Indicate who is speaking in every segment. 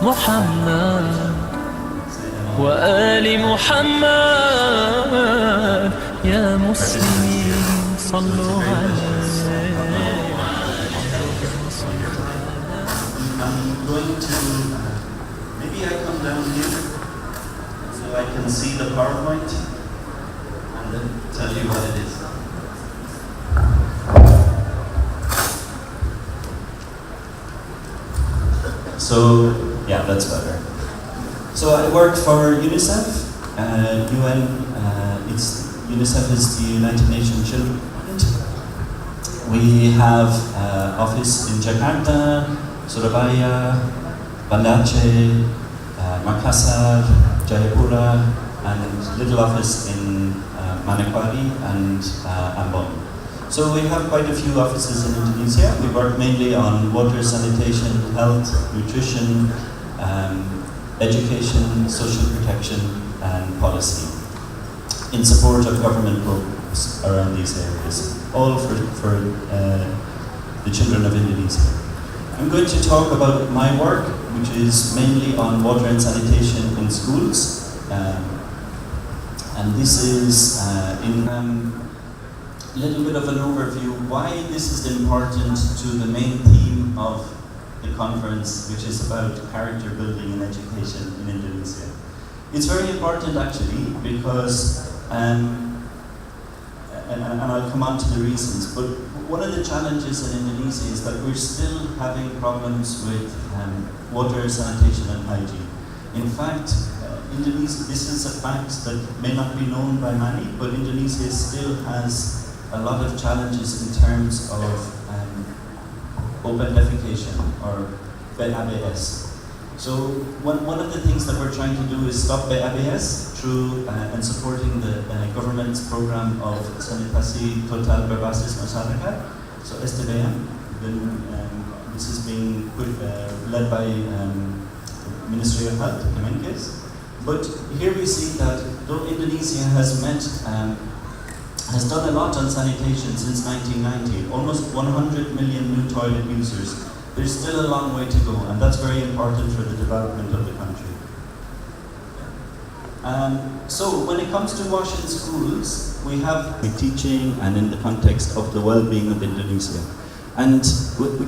Speaker 1: محمد وآل محمد يا مسلمين صلوا عليه.
Speaker 2: I'm going to, maybe I come down here so I can see the PowerPoint and then tell you what it is. So, yeah, that's better. So I work for UNICEF. UNICEF is the United Nations Children Fund. We have office in Jakarta, Surabaya, Banda Aceh, Makassar, Jayapura, and little office in Manokwari and Ambon. So we have quite a few offices in Indonesia. We work mainly on water, sanitation, health, nutrition, education, social protection, and policy in support of government programs around these areas, all for the children of Indonesia. I'm going to talk about my work, which is mainly on water and sanitation in schools. And this is in a little bit of an overview why this is important to the main theme of the conference, which is about character building in education in Indonesia. It's very important actually because, and I'll come on to the reasons, but one of the challenges in Indonesia is that we're still having problems with water, sanitation and hygiene. In fact, Indonesia, this is a fact that may not be known by many, but Indonesia still has a lot of challenges in terms of open defecation or BABS. So one of the things that we're trying to do is stop BABS through and supporting the government's program of sanitasi total berbasis masyarakat, so STBM. This is being led by Ministry of Health, Kemenkes. But here we see that though Indonesia has done a lot on sanitation since 1990, almost 100 million new toilet users. There's still a long way to go, and that's very important for the development of the country. So when it comes to WASH in schools, we have teaching and in the context of the well-being of Indonesia. And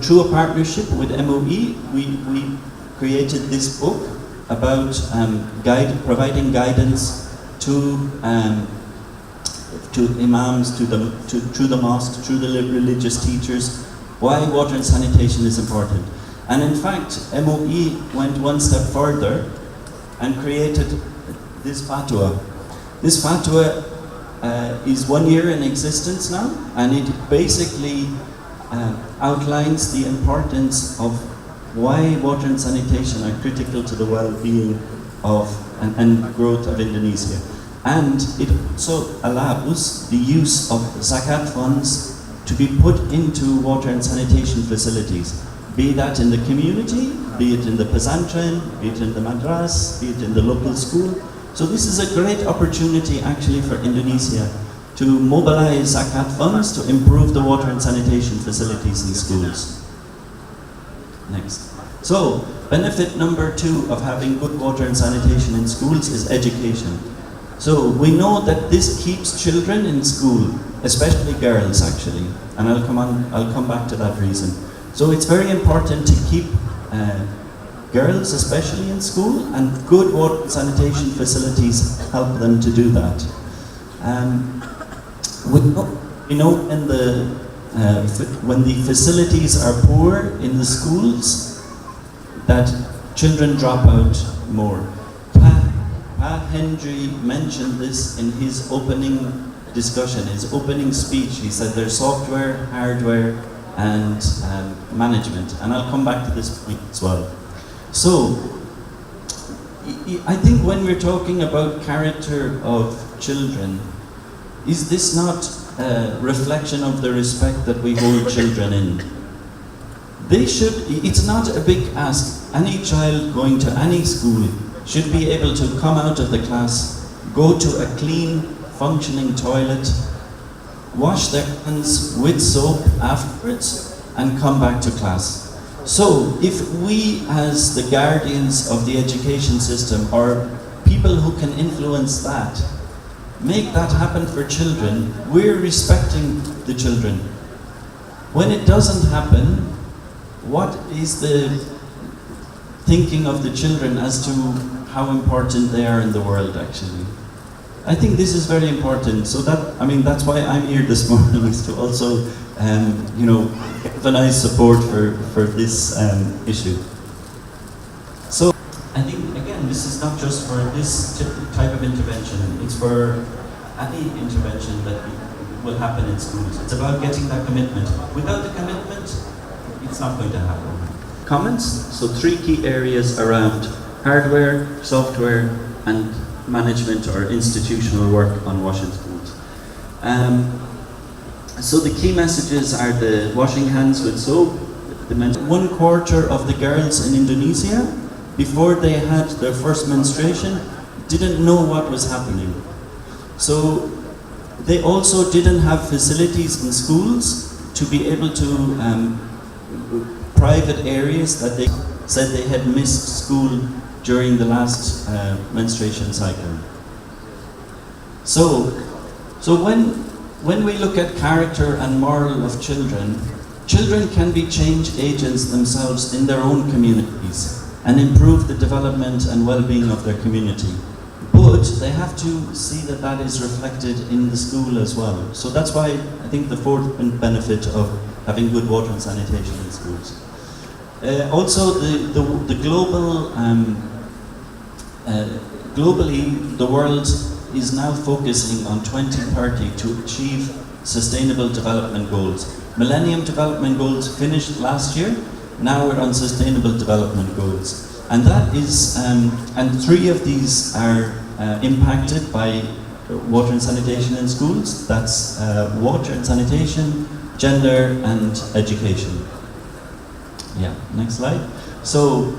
Speaker 2: through a partnership with MOE, we created this book about providing guidance to imams, through the mosque, through the religious teachers, why water and sanitation is important. And in fact, MOE went one step further and created this fatwa. This fatwa is 1 year in existence now, and it basically outlines the importance of why water and sanitation are critical to the well-being of and growth of Indonesia. And it also allows the use of zakat funds to be put into water and sanitation facilities, be that in the community, be it in the pesantren, be it in the madras, be it in the local school. So this is a great opportunity actually for Indonesia to mobilize zakat funds to improve the water and sanitation facilities in schools. Next. So, benefit number 2 of having good water and sanitation in schools is education. So we know that this keeps children in school, especially girls actually, and I'll come back to that reason. So it's very important to keep girls especially in school, and good water and sanitation facilities help them to do that. We know when the facilities are poor in the schools, that children drop out more. Henry mentioned this in his opening discussion, his opening speech. He said there's software, hardware, and management. And I'll come back to this point as well. So, I think when we're talking about character of children, is this not a reflection of the respect that we hold children in? It's not a big ask. Any child going to any school should be able to come out of the class, go to a clean, functioning toilet, wash their hands with soap afterwards, and come back to class. So if we as the guardians of the education system, or people who can influence that, make that happen for children, we're respecting the children. When it doesn't happen, what is the thinking of the children as to how important they are in the world actually? I think this is very important. So that's why I'm here this morning, is to also, galvanize support for this issue. So I think, again, this is not just for this type of intervention, it's for any intervention that will happen in schools. It's about getting that commitment. Without the commitment, it's not going to happen. Comments? So 3 key areas around hardware, software, and management or institutional work on washing schools. So the key messages are the washing hands with soap. 1/4 of the girls in Indonesia, before they had their first menstruation, didn't know what was happening. So they also didn't have facilities in schools to be able to, private areas that they said they had missed school during the last menstruation cycle. So when we look at character and moral of children, children can be change agents themselves in their own communities and improve the development and well-being of their community. But they have to see that that is reflected in the school as well. So that's why I think the 4th benefit of having good water and sanitation in schools. Also, the global, globally, the world is now focusing on 2030 to achieve Sustainable Development Goals. Millennium Development Goals finished last year. Now we're on Sustainable Development Goals. And that is, and 3 of these are impacted by water and sanitation in schools. That's water and sanitation, gender, and education. Yeah, next slide. So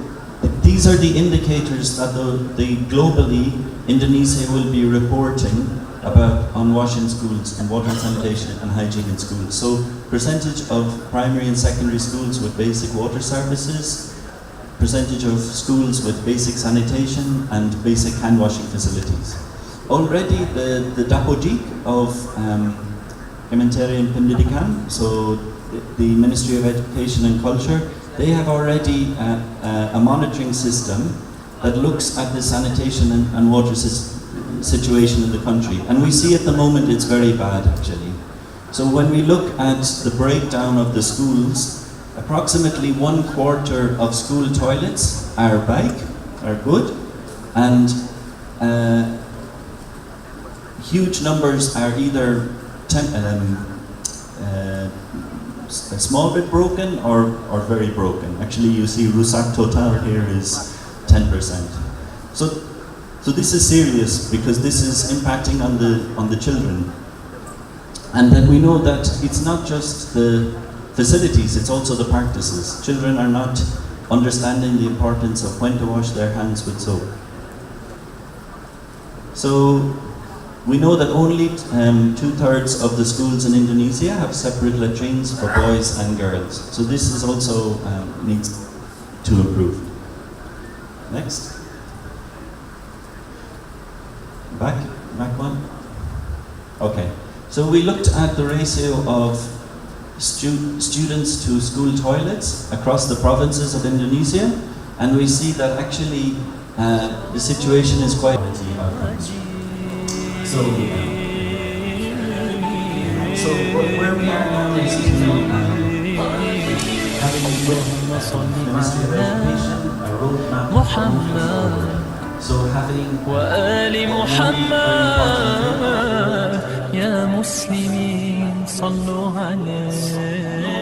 Speaker 2: these are the indicators that the globally Indonesia will be reporting about on washing schools and water and sanitation and hygiene in schools. So percentage of primary and secondary schools with basic water services, percentage of schools with basic sanitation and basic hand washing facilities. Already the Dapodik of Kementerian Pendidikan, so the Ministry of Education and Culture, they have already a monitoring system that looks at the sanitation and water situation in the country. And we see at the moment it's very bad actually. So when we look at the breakdown of the schools, approximately 1/4 of school toilets are good, and huge numbers are either a small bit broken or very broken. Actually, you see rusak total here is 10%. So this is serious because this is impacting on the children. And then we know that it's not just the facilities, it's also the practices. Children are not understanding the importance of when to wash their hands with soap. So we know that only 2/3 of the schools in Indonesia have separate latrines for boys and girls. So this is also needs to improve. Next. Back one. Okay. So we looked at the ratio of students to school toilets across the provinces of Indonesia, and we see that actually the situation is quite. So where we are now is to having a Ministry of Education, a roadmap for moving forward. So having
Speaker 1: وآل محمد يا مسلمين صلوا عليه